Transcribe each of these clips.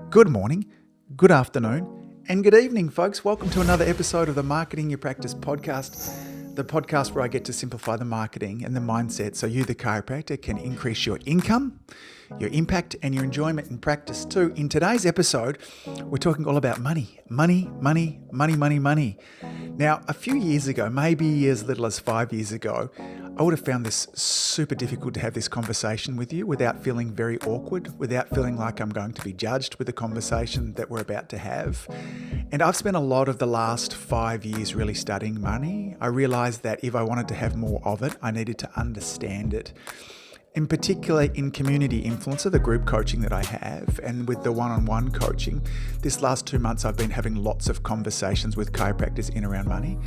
Good morning, good afternoon, and good evening, folks. Welcome to another episode of the Marketing Your Practice podcast, the podcast where I get to simplify the marketing and the mindset so you, the chiropractor, can increase your income, your impact, and your enjoyment in practice too. In today's episode, we're talking all about money. Money. Now, a few years ago, maybe as little as 5 years ago, I would have found this super difficult to have this conversation with you without feeling very awkward, without feeling like I'm going to be judged with the conversation that we're about to have. And I've spent a lot of the last 5 years really studying money. I realized that if I wanted to have more of it, I needed to understand it. In particular, in community influencer, the group coaching that I have, and with the one-on-one coaching, this last 2 months I've been having lots of conversations with chiropractors in around money.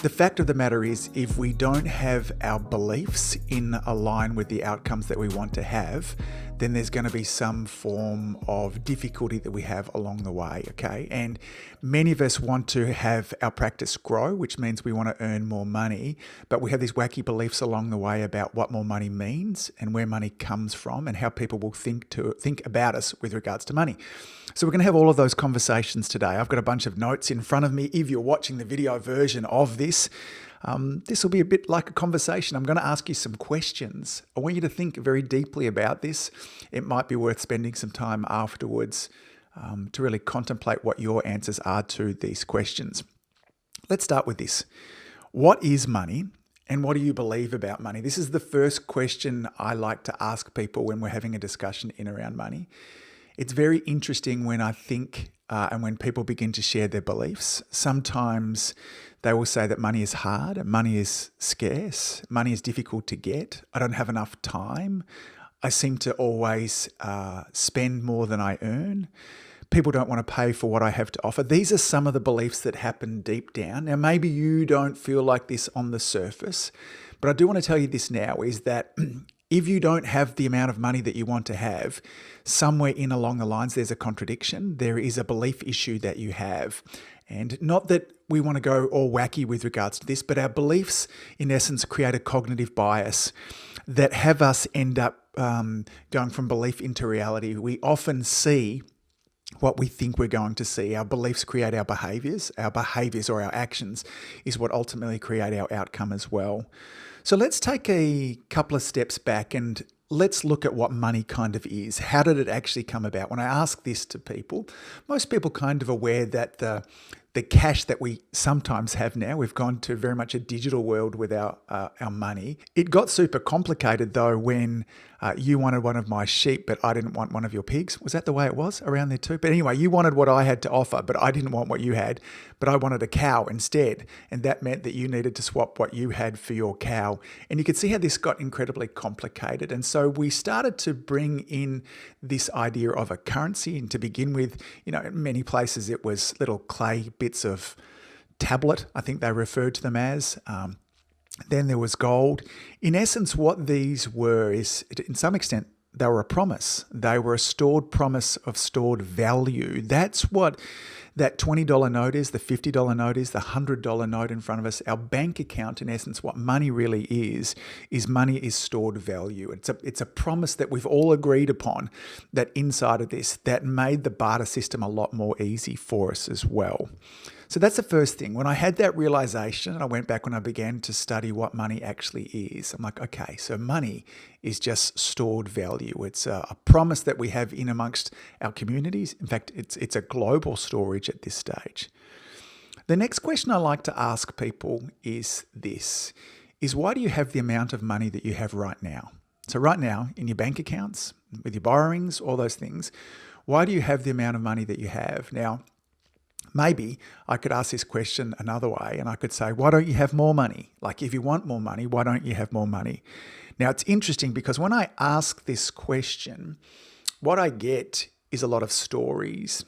The fact of the matter is, if we don't have our beliefs in line with the outcomes that we want to have, then there's going to be some form of difficulty that we have along the way, okay? And many of us want to have our practice grow, which means we want to earn more money, but we have these wacky beliefs along the way about what more money means and where money comes from and how people will think about us with regards to money. So we're going to have all of those conversations today. I've got a bunch of notes in front of me. If you're watching the video version of this will be a bit like a conversation. I'm going to ask you some questions. I want you to think very deeply about this. It might be worth spending some time afterwards to really contemplate what your answers are to these questions. Let's start with this. What is money? And what do you believe about money? This is the first question I like to ask people when we're having a discussion in around money. It's very interesting when I think and when people begin to share their beliefs. Sometimes they will say that money is hard, money is scarce, money is difficult to get, I don't have enough time, I seem to always spend more than I earn. People don't want to pay for what I have to offer. These are some of the beliefs that happen deep down. Now, maybe you don't feel like this on the surface, but I do want to tell you this now is that if you don't have the amount of money that you want to have, somewhere in along the lines, there's a contradiction. There is a belief issue that you have. And not that we want to go all wacky with regards to this, but our beliefs, in essence, create a cognitive bias that have us end up going from belief into reality. We often see what we think we're going to see. Our beliefs create our behaviors or our actions is what ultimately create our outcome as well. So let's take a couple of steps back and let's look at what money kind of is. How did it actually come about? When I ask this to people, most people kind of aware that the cash that we sometimes have now, we've gone to very much a digital world with our money. It got super complicated though when you wanted one of my sheep, but I didn't want one of your pigs. Was that the way it was around there too? But anyway, you wanted what I had to offer, but I didn't want what you had, but I wanted a cow instead. And that meant that you needed to swap what you had for your cow. And you could see how this got incredibly complicated. And so we started to bring in this idea of a currency. And to begin with, in many places it was little clay bits of tablet, I think they referred to them as. Then there was gold. In essence, what these were is, in some extent, they were a promise. They were a stored promise of stored value. That's what that $20 note is, the $50 note is, the $100 note in front of us. Our bank account, in essence, what money really is money is stored value. It's a promise that we've all agreed upon that inside of this, that made the barter system a lot more easy for us as well. So that's the first thing. When I had that realization, and I went back when I began to study what money actually is, I'm like, okay, so money is just stored value. It's a promise that we have in amongst our communities. In fact, it's a global storage at this stage. The next question I like to ask people is this, is why do you have the amount of money that you have right now? So right now, in your bank accounts, with your borrowings, all those things, why do you have the amount of money that you have? Now, maybe I could ask this question another way and I could say, why don't you have more money? Like if you want more money, why don't you have more money? Now it's interesting because when I ask this question, what I get is a lot of stories.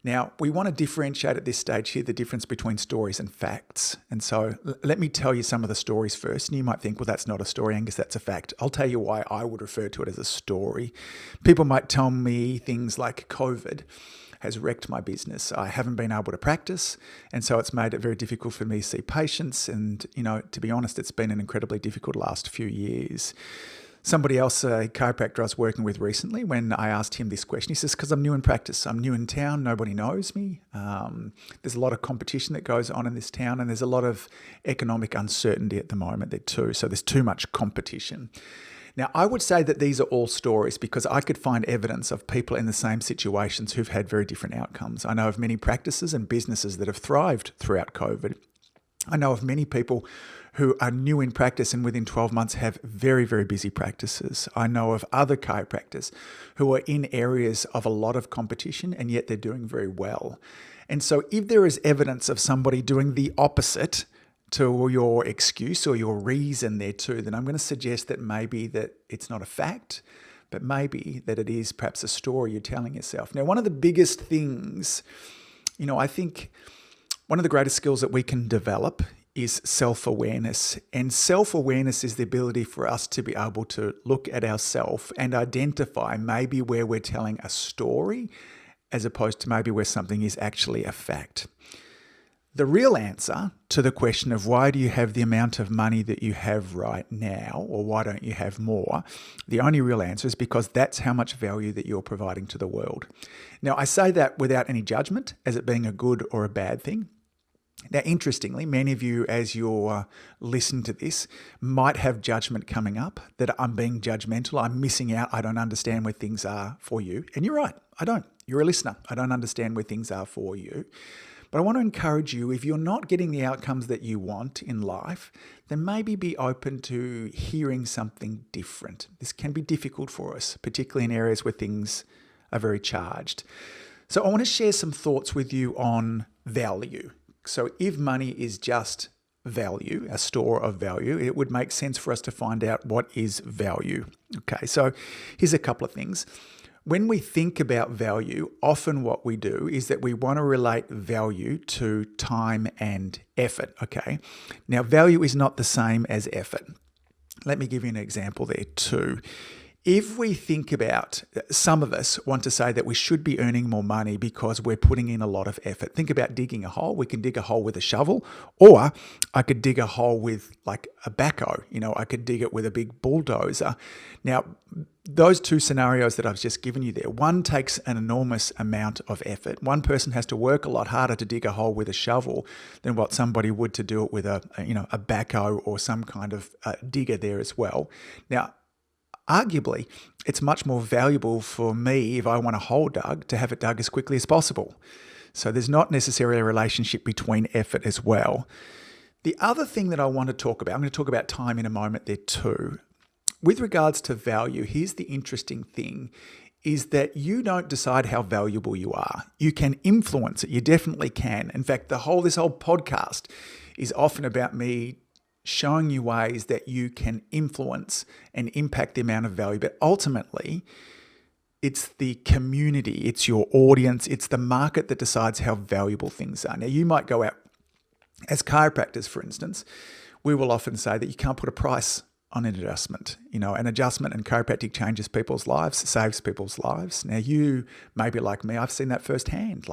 Now we want to differentiate at this stage here the difference between stories and facts. And so let me tell you some of the stories first. And you might think, well, that's not a story, Angus, that's a fact. I'll tell you why I would refer to it as a story. People might tell me things like COVID has wrecked my business. I haven't been able to practice, and so it's made it very difficult for me to see patients. And, to be honest, it's been an incredibly difficult last few years. Somebody else, a chiropractor I was working with recently, when I asked him this question, he says, because I'm new in practice, I'm new in town, nobody knows me. There's a lot of competition that goes on in this town, and there's a lot of economic uncertainty at the moment there too. So there's too much competition. Now, I would say that these are all stories because I could find evidence of people in the same situations who've had very different outcomes. I know of many practices and businesses that have thrived throughout COVID. I know of many people who are new in practice and within 12 months have very, very busy practices. I know of other chiropractors who are in areas of a lot of competition and yet they're doing very well. And so if there is evidence of somebody doing the opposite to your excuse or your reason there too, then I'm going to suggest that maybe that it's not a fact, but maybe that it is perhaps a story you're telling yourself. Now, one of the biggest things, I think one of the greatest skills that we can develop is self-awareness. And self-awareness is the ability for us to be able to look at ourselves and identify maybe where we're telling a story as opposed to maybe where something is actually a fact. The real answer to the question of why do you have the amount of money that you have right now, or why don't you have more, the only real answer is because that's how much value that you're providing to the world. Now, I say that without any judgment as it being a good or a bad thing. Now, interestingly, many of you, as you're listening to this, might have judgment coming up that I'm being judgmental, I'm missing out, I don't understand where things are for you. And you're right, I don't. You're a listener. I don't understand where things are for you. But I want to encourage you, if you're not getting the outcomes that you want in life, then maybe be open to hearing something different. This can be difficult for us, particularly in areas where things are very charged. So I want to share some thoughts with you on value. So if money is just value, a store of value, it would make sense for us to find out what is value. Okay, so here's a couple of things. When we think about value, often what we do is that we want to relate value to time and effort, okay? Now, value is not the same as effort. Let me give you an example there too. If we think about, some of us want to say that we should be earning more money because we're putting in a lot of effort. Think about digging a hole. We can dig a hole with a shovel, or I could dig a hole with like a backhoe. I could dig it with a big bulldozer. Now, those two scenarios that I've just given you there, one takes an enormous amount of effort. One person has to work a lot harder to dig a hole with a shovel than what somebody would to do it with a backhoe or some kind of digger there as well. Now, arguably, it's much more valuable for me, if I want a hole dug, to have it dug as quickly as possible. So there's not necessarily a relationship between effort as well. The other thing that I want to talk about, I'm going to talk about time in a moment there too. With regards to value, here's the interesting thing, is that you don't decide how valuable you are. You can influence it. You definitely can. In fact, this whole podcast is often about me showing you ways that you can influence and impact the amount of value. But ultimately, it's the community, it's your audience, it's the market that decides how valuable things are. Now, you might go out, as chiropractors, for instance, we will often say that you can't put a price on an adjustment. An adjustment in chiropractic changes people's lives, saves people's lives. Now, you may be like me, I've seen that firsthand.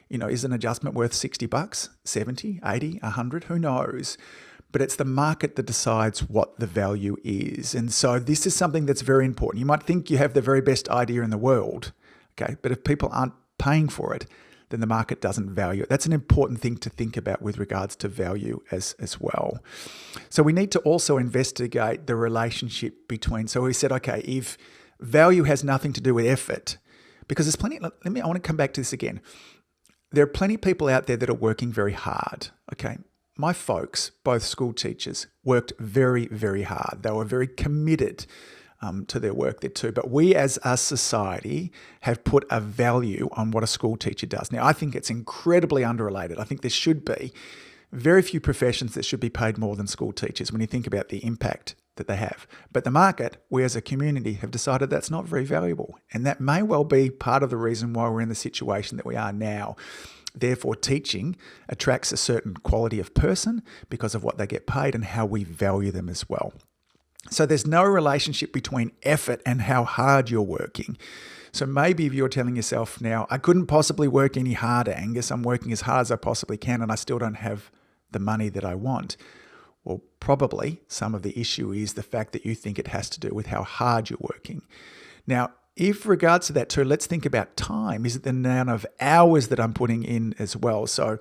Is an adjustment worth $60, 70, 80, 100? Who knows? But it's the market that decides what the value is. And so this is something that's very important. You might think you have the very best idea in the world, okay? But if people aren't paying for it, then the market doesn't value it. That's an important thing to think about with regards to value as well. So we need to also investigate the relationship between, so we said, okay, if value has nothing to do with effort, because there's plenty, I want to come back to this again. There are plenty of people out there that are working very hard, okay? My folks, both school teachers, worked very, very hard. They were very committed to their work there too. But we as a society have put a value on what a school teacher does. Now, I think it's incredibly underrated. I think there should be very few professions that should be paid more than school teachers when you think about the impact that they have. But the market, we as a community have decided that's not very valuable. And that may well be part of the reason why we're in the situation that we are now. Therefore, teaching attracts a certain quality of person because of what they get paid and how we value them as well. So there's no relationship between effort and how hard you're working. So maybe if you're telling yourself now, I couldn't possibly work any harder, Angus. I'm working as hard as I possibly can and I still don't have the money that I want. Well, probably some of the issue is the fact that you think it has to do with how hard you're working. Now, if regards to that too, let's think about time. Is it the amount of hours that I'm putting in as well? So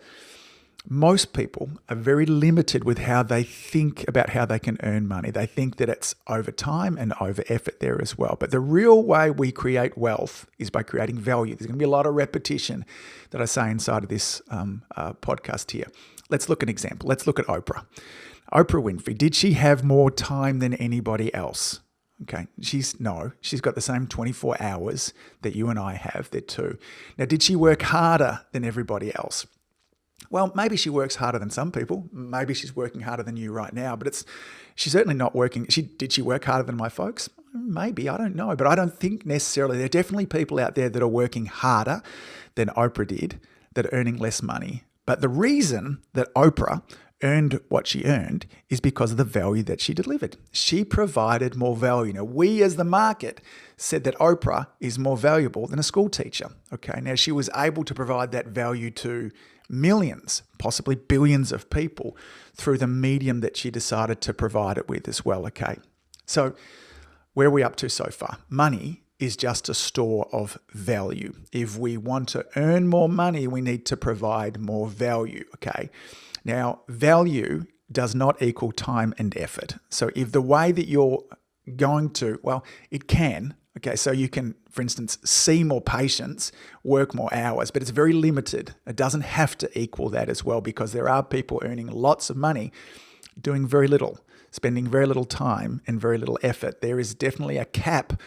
most people are very limited with how they think about how they can earn money. They think that it's over time and over effort there as well. But the real way we create wealth is by creating value. There's going to be a lot of repetition that I say inside of this podcast here. Let's look at an example. Let's look at Oprah. Oprah Winfrey, did she have more time than anybody else? Okay, she's got the same 24 hours that you and I have there too. Now, did she work harder than everybody else? Well, maybe she works harder than some people. Maybe she's working harder than you right now, but she's certainly not working. Did she work harder than my folks? Maybe, I don't know, but I don't think necessarily. There are definitely people out there that are working harder than Oprah did, that are earning less money. But the reason that Oprah earned what she earned is because of the value that she delivered. She provided more value. Now, we as the market said that Oprah is more valuable than a school teacher. Okay, now she was able to provide that value to millions, possibly billions of people through the medium that she decided to provide it with as well. Okay, so where are we up to so far? Money is just a store of value. If we want to earn more money, we need to provide more value. Okay, now value does not equal time and effort. So if the way that you're going to, well, it can. Okay, so you can, for instance, see more patients, work more hours, but it's very limited. It doesn't have to equal that as well, because there are people earning lots of money doing very little, spending very little time and very little effort. There is definitely a cap.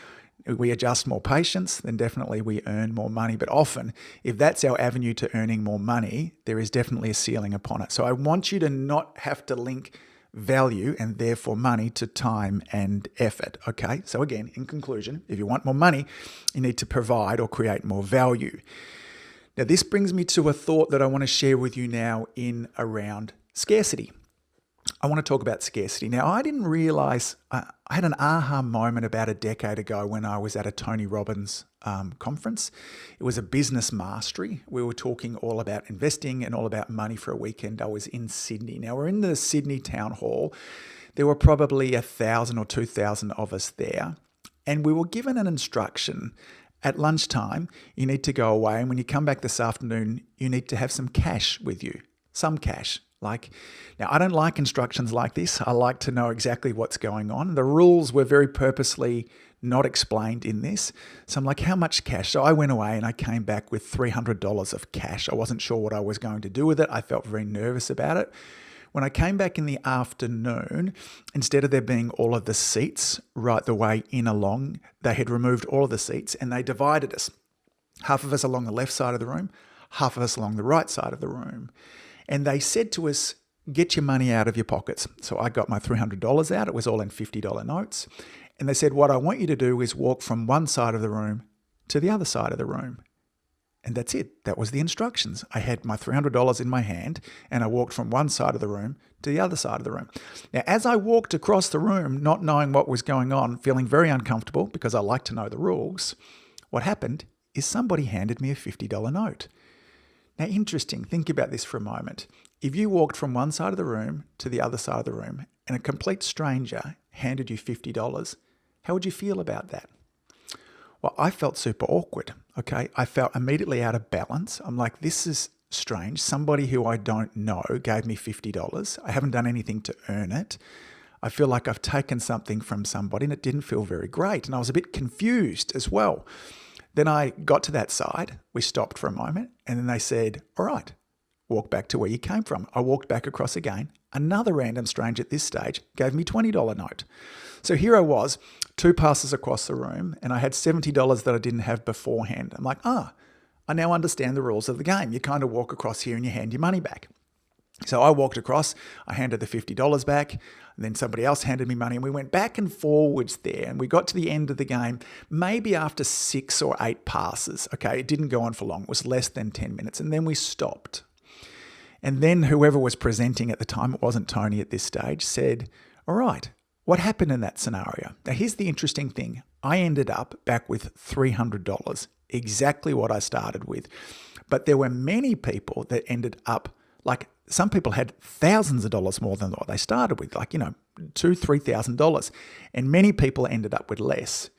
If we adjust more patients, then definitely we earn more money. But often, if that's our avenue to earning more money, there is definitely a ceiling upon it. So I want you to not have to link value and therefore money to time and effort. Okay, so again, in conclusion, if you want more money, you need to provide or create more value. Now, this brings me to a thought that I want to share with you now in around scarcity. I want to talk about scarcity. Now, I didn't realize, I had an aha moment about a decade ago when I was at a Tony Robbins conference. It was a business mastery. We were talking all about investing and all about money for a weekend. I was in Sydney. Now, we're in the Sydney town hall. There were probably 1,000 or 2,000 of us there. And we were given an instruction. At lunchtime, you need to go away. And when you come back this afternoon, you need to have some cash with you, some cash. Now, I don't like instructions like this. I like to know exactly what's going on. The rules were very purposely not explained in this. So I'm like, how much cash? So I went away and I came back with $300 of cash. I wasn't sure what I was going to do with it. I felt very nervous about it. When I came back in the afternoon, instead of there being all of the seats right the way in along, they had removed all of the seats and they divided us. Half of us along the left side of the room, half of us along the right side of the room. And they said to us, get your money out of your pockets. So I got my $300 out. It was all in $50 notes. And they said, what I want you to do is walk from one side of the room to the other side of the room. And that's it. That was the instructions. I had my $300 in my hand and I walked from one side of the room to the other side of the room. Now, as I walked across the room, not knowing what was going on, feeling very uncomfortable because I like to know the rules, what happened is somebody handed me a $50 note. Now, interesting, think about this for a moment. If you walked from one side of the room to the other side of the room and a complete stranger handed you $50, how would you feel about that? Well, I felt super awkward, okay? I felt immediately out of balance. I'm like, this is strange. Somebody who I don't know gave me $50. I haven't done anything to earn it. I feel like I've taken something from somebody and it didn't feel very great. And I was a bit confused as well. Then I got to that side, we stopped for a moment, and then they said, all right, walk back to where you came from. I walked back across again. Another random stranger at this stage gave me $20 note. So here I was, 2 passes across the room, and I had $70 that I didn't have beforehand. I'm like, I now understand the rules of the game. You kind of walk across here and you hand your money back. So I walked across, I handed the $50 back, and then somebody else handed me money, and we went back and forwards there, and we got to the end of the game, maybe after 6 or 8 passes. Okay, it didn't go on for long. It was less than 10 minutes, and then we stopped. And then whoever was presenting at the time, it wasn't Tony at this stage, said, all right, what happened in that scenario? Now, here's the interesting thing. I ended up back with $300, exactly what I started with. But there were many people that ended up like some people had thousands of dollars more than what they started with, like, $2,000, $3,000. And many people ended up with less.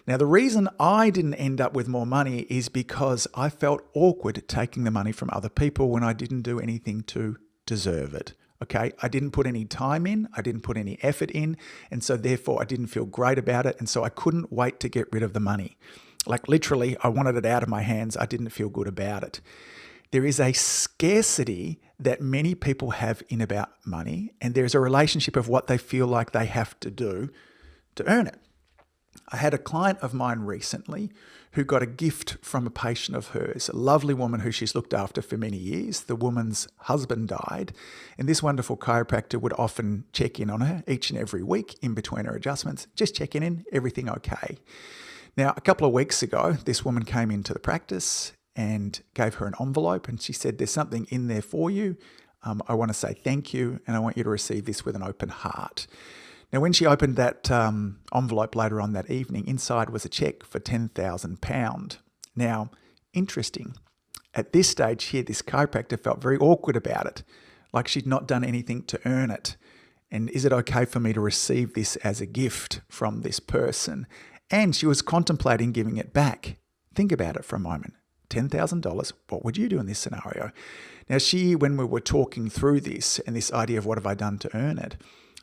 Now, the reason I didn't end up with more money is because I felt awkward taking the money from other people when I didn't do anything to deserve it. Okay, I didn't put any time in, I didn't put any effort in, and so therefore I didn't feel great about it, and so I couldn't wait to get rid of the money. Like literally, I wanted it out of my hands. I didn't feel good about it. There is a scarcity that many people have in about money, and there's a relationship of what they feel like they have to do to earn it. I had a client of mine recently who got a gift from a patient of hers, a lovely woman who she's looked after for many years. The woman's husband died, and this wonderful chiropractor would often check in on her each and every week in between her adjustments, just checking in, everything okay. Now, a couple of weeks ago, this woman came into the practice and gave her an envelope, and she said, "There's something in there for you. I want to say thank you, and I want you to receive this with an open heart." Now, when she opened that envelope later on that evening, inside was a cheque for £10,000. Now, interesting. At this stage here, this chiropractor felt very awkward about it, like she'd not done anything to earn it. And is it okay for me to receive this as a gift from this person? And she was contemplating giving it back. Think about it for a moment. $10,000, what would you do in this scenario? Now, when we were talking through this and this idea of what have I done to earn it,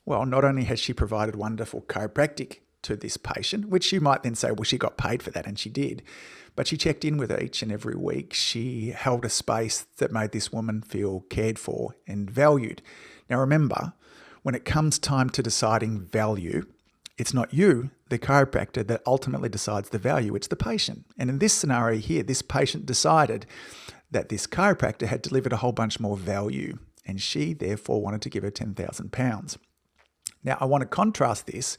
well, not only has she provided wonderful chiropractic to this patient, which you might then say, well, she got paid for that, and she did, but she checked in with her each and every week. She held a space that made this woman feel cared for and valued. Now, remember, when it comes time to deciding value, it's not you, the chiropractor, that ultimately decides the value. It's the patient. And in this scenario here, this patient decided that this chiropractor had delivered a whole bunch more value, and she therefore wanted to give her £10,000. Now, I want to contrast this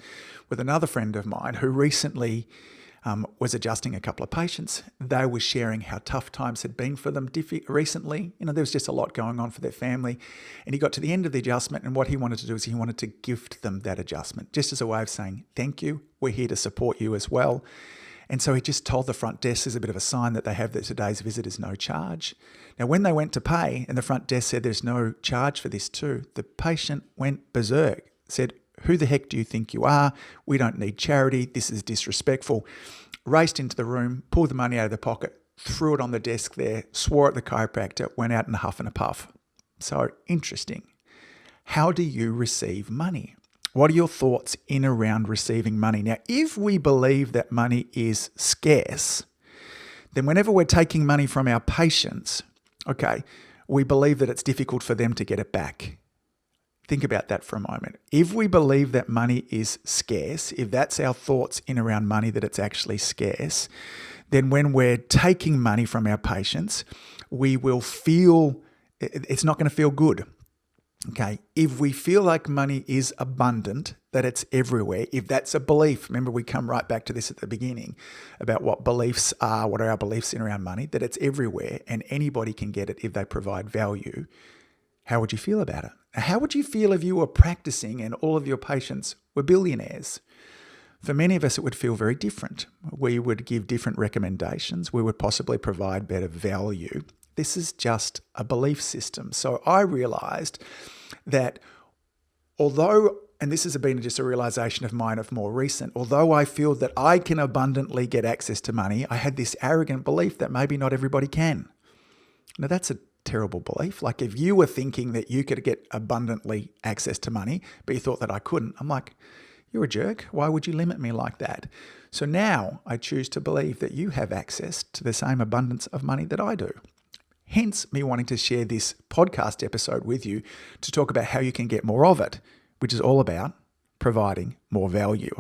with another friend of mine who recently was adjusting a couple of patients. They were sharing how tough times had been for them recently. There was just a lot going on for their family. And he got to the end of the adjustment, and what he wanted to do is he wanted to gift them that adjustment, just as a way of saying, thank you, we're here to support you as well. And so he just told the front desk, there's a bit of a sign that they have that today's visit is no charge. Now, when they went to pay and the front desk said there's no charge for this too, the patient went berserk. Said, "Who the heck do you think you are? We don't need charity. This is disrespectful." Raced into the room, pulled the money out of the pocket, threw it on the desk there, swore at the chiropractor, went out in a huff and a puff. So interesting. How do you receive money? What are your thoughts in around receiving money? Now, if we believe that money is scarce, then whenever we're taking money from our patients, we believe that it's difficult for them to get it back. Think about that for a moment. If we believe that money is scarce, if that's our thoughts in around money, that it's actually scarce, then when we're taking money from our patients, we will feel, it's not going to feel good. If we feel like money is abundant, that it's everywhere, if that's a belief, remember we come right back to this at the beginning about what beliefs are, what are our beliefs in around money, that it's everywhere and anybody can get it if they provide value, how would you feel about it? How would you feel if you were practicing and all of your patients were billionaires? For many of us, it would feel very different. We would give different recommendations. We would possibly provide better value. This is just a belief system. So I realized that although, and this has been just a realization of mine of more recent, although I feel that I can abundantly get access to money, I had this arrogant belief that maybe not everybody can. Now that's a terrible belief. Like if you were thinking that you could get abundantly access to money, but you thought that I couldn't, I'm like, you're a jerk. Why would you limit me like that? So now I choose to believe that you have access to the same abundance of money that I do. Hence me wanting to share this podcast episode with you to talk about how you can get more of it, which is all about providing more value.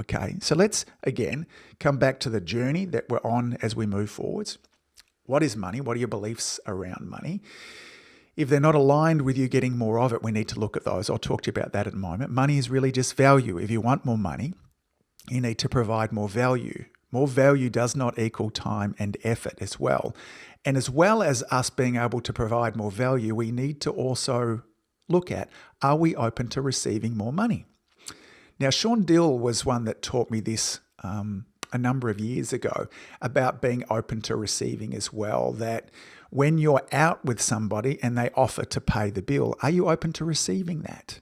So let's again come back to the journey that we're on as we move forwards. What is money? What are your beliefs around money? If they're not aligned with you getting more of it, we need to look at those. I'll talk to you about that in a moment. Money is really just value. If you want more money, you need to provide more value. More value does not equal time and effort as well. And as well as us being able to provide more value, we need to also look at, are we open to receiving more money? Now, Sean Dill was one that taught me this a number of years ago about being open to receiving as well, that When you're out with somebody and they offer to pay the bill, are you open to receiving that?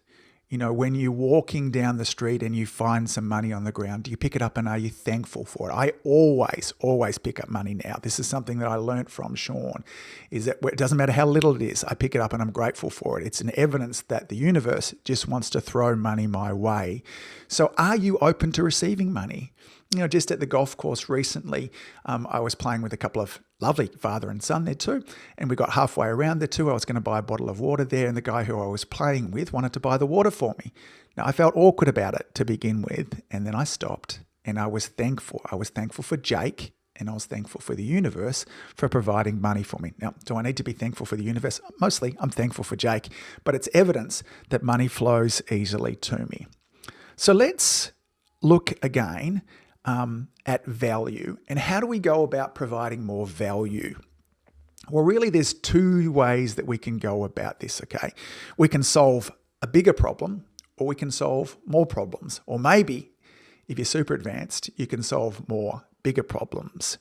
When you're walking down the street and you find some money on the ground, do you pick it up and are you thankful for it? I always pick up money now. This is something that I learned from Sean, is that it doesn't matter how little it is, I pick it up and I'm grateful for it. It's an evidence that the universe just wants to throw money my way. So are you open to receiving money? Just at the golf course recently, I was playing with a couple of lovely father and son there too. And we got halfway around there too. I was going to buy a bottle of water there, and the guy who I was playing with wanted to buy the water for me. Now, I felt awkward about it to begin with, and then I stopped and I was thankful. I was thankful for Jake, and I was thankful for the universe for providing money for me. Now, do I need to be thankful for the universe? Mostly, I'm thankful for Jake, but it's evidence that money flows easily to me. So let's look again at value. And how do we go about providing more value? Well, really, there's two ways that we can go about this, okay? We can solve a bigger problem, or we can solve more problems. Or maybe, if you're super advanced, you can solve more bigger problems.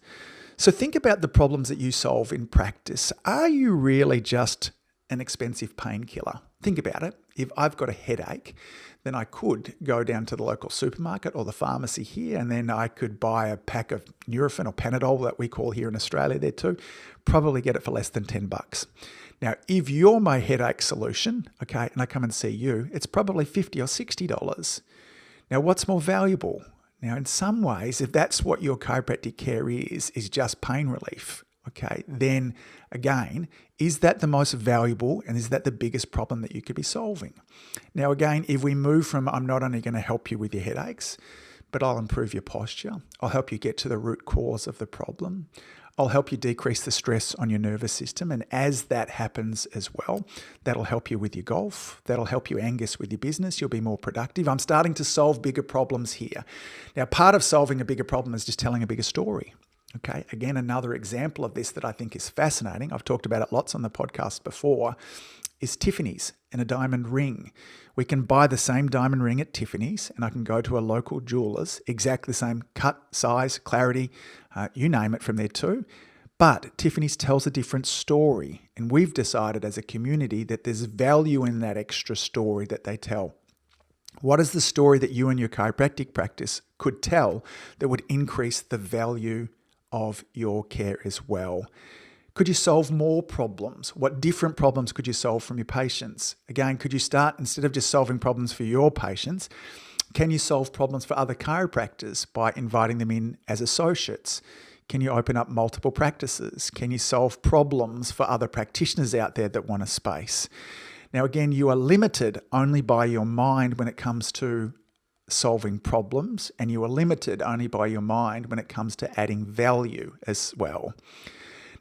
So think about the problems that you solve in practice. Are you really just an expensive painkiller? Think about it. If I've got a headache, then I could go down to the local supermarket or the pharmacy here, and then I could buy a pack of Nurofen or Panadol that we call here in Australia there too, probably get it for less than $10. Now, if you're my headache solution, okay, and I come and see you, it's probably $50 or $60. Now, what's more valuable? Now, in some ways, if that's what your chiropractic care is just pain relief, okay, then again, is that the most valuable and is that the biggest problem that you could be solving? Now, again, if we move from I'm not only going to help you with your headaches, but I'll improve your posture, I'll help you get to the root cause of the problem, I'll help you decrease the stress on your nervous system. And as that happens as well, that'll help you with your golf. That'll help you, Angus, with your business. You'll be more productive. I'm starting to solve bigger problems here. Now, part of solving a bigger problem is just telling a bigger story. Okay, again, another example of this that I think is fascinating, I've talked about it lots on the podcast before, is Tiffany's and a diamond ring. We can buy the same diamond ring at Tiffany's, and I can go to a local jeweler's, exactly the same cut, size, clarity, you name it, from there too. But Tiffany's tells a different story, and we've decided as a community that there's value in that extra story that they tell. What is the story that you and your chiropractic practice could tell that would increase the value of your care as well? Could you solve more problems? What different problems could you solve from your patients? Again, could you start, instead of just solving problems for your patients, can you solve problems for other chiropractors by inviting them in as associates? Can you open up multiple practices? Can you solve problems for other practitioners out there that want a space? Now, again, you are limited only by your mind when it comes to solving problems, and you are limited only by your mind when it comes to adding value as well.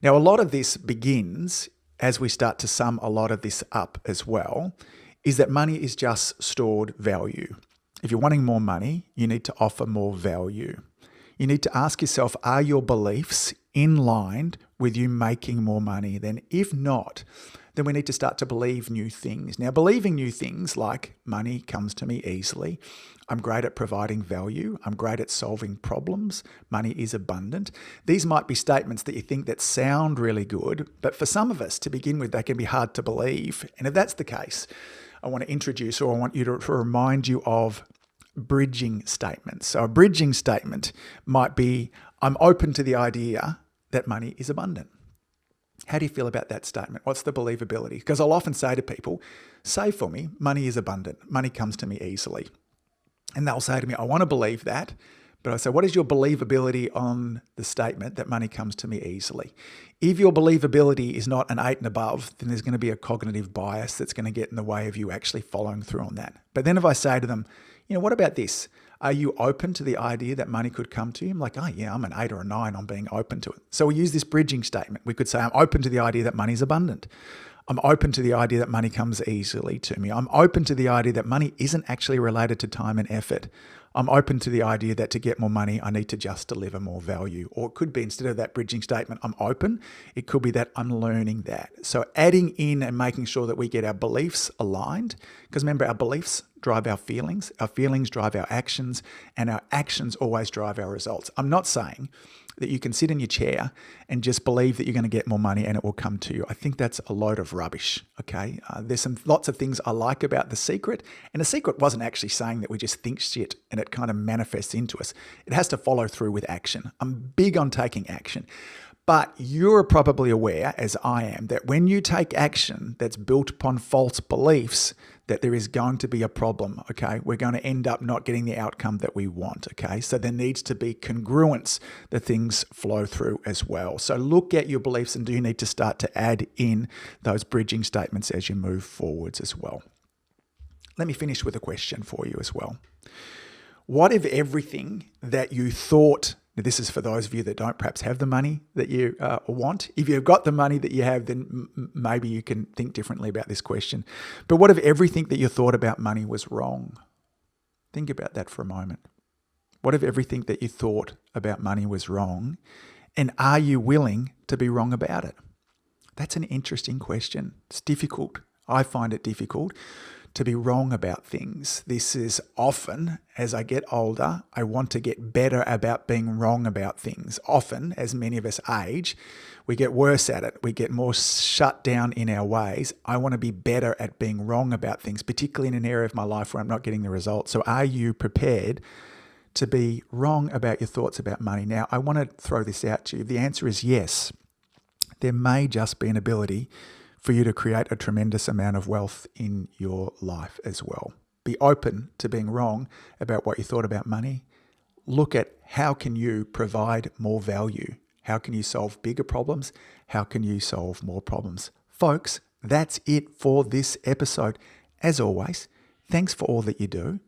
Now, a lot of this begins, as we start to sum a lot of this up as well, is that money is just stored value. If you're wanting more money, you need to offer more value. You need to ask yourself, are your beliefs in line with you making more money? Then if not, then we need to start to believe new things. Now, believing new things like money comes to me easily, I'm great at providing value, I'm great at solving problems, money is abundant. These might be statements that you think that sound really good, but for some of us to begin with, they can be hard to believe. And if that's the case, I want to introduce, or I want you to remind you of bridging statements. So a bridging statement might be, I'm open to the idea that money is abundant. How do you feel about that statement? What's the believability? Because I'll often say to people, say for me, money is abundant. Money comes to me easily. And they'll say to me, I want to believe that. But I say, what is your believability on the statement that money comes to me easily? If your believability is not an 8 and above, then there's going to be a cognitive bias that's going to get in the way of you actually following through on that. But then if I say to them, what about this? Are you open to the idea that money could come to you? I'm like, oh yeah, I'm an 8 or a 9 on being open to it. So we use this bridging statement. We could say, I'm open to the idea that money is abundant. I'm open to the idea that money comes easily to me. I'm open to the idea that money isn't actually related to time and effort. I'm open to the idea that to get more money, I need to just deliver more value. Or it could be, instead of that bridging statement, I'm open, it could be that I'm learning that. So adding in and making sure that we get our beliefs aligned, because remember, our beliefs drive our feelings drive our actions, and our actions always drive our results. I'm not saying that you can sit in your chair and just believe that you're going to get more money and it will come to you. I think that's a load of rubbish, okay? There's lots of things I like about The Secret, and The Secret wasn't actually saying that we just think shit and it kind of manifests into us. It has to follow through with action. I'm big on taking action. But you're probably aware, as I am, that when you take action that's built upon false beliefs, that there is going to be a problem, okay? We're going to end up not getting the outcome that we want, okay? So there needs to be congruence that things flow through as well. So look at your beliefs, and do you need to start to add in those bridging statements as you move forwards as well? Let me finish with a question for you as well. What if everything that you thought, now this is for those of you that don't perhaps have the money that you want. If you've got the money that you have, then maybe you can think differently about this question. But what if everything that you thought about money was wrong? Think about that for a moment. What if everything that you thought about money was wrong? And are you willing to be wrong about it? That's an interesting question. It's difficult. I find it difficult to be wrong about things. This is often, as I get older, I want to get better about being wrong about things. Often, as many of us age, we get worse at it. We get more shut down in our ways. I want to be better at being wrong about things, particularly in an area of my life where I'm not getting the results. So are you prepared to be wrong about your thoughts about money? Now, I want to throw this out to you. The answer is yes. There may just be an ability for you to create a tremendous amount of wealth in your life as well. Be open to being wrong about what you thought about money. Look at how can you provide more value? How can you solve bigger problems? How can you solve more problems? Folks, that's it for this episode. As always, thanks for all that you do.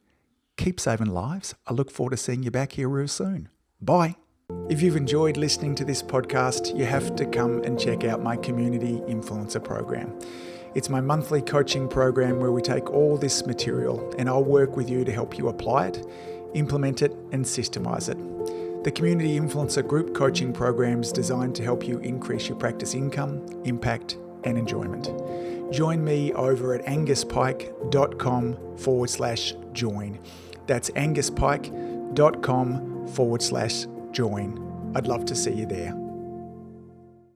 Keep saving lives. I look forward to seeing you back here real soon. Bye. If you've enjoyed listening to this podcast, you have to come and check out my Community Influencer Program. It's my monthly coaching program where we take all this material and I'll work with you to help you apply it, implement it, and systemize it. The Community Influencer Group Coaching Program is designed to help you increase your practice income, impact, and enjoyment. Join me over at anguspyke.com/join. That's anguspyke.com/join. I'd love to see you there.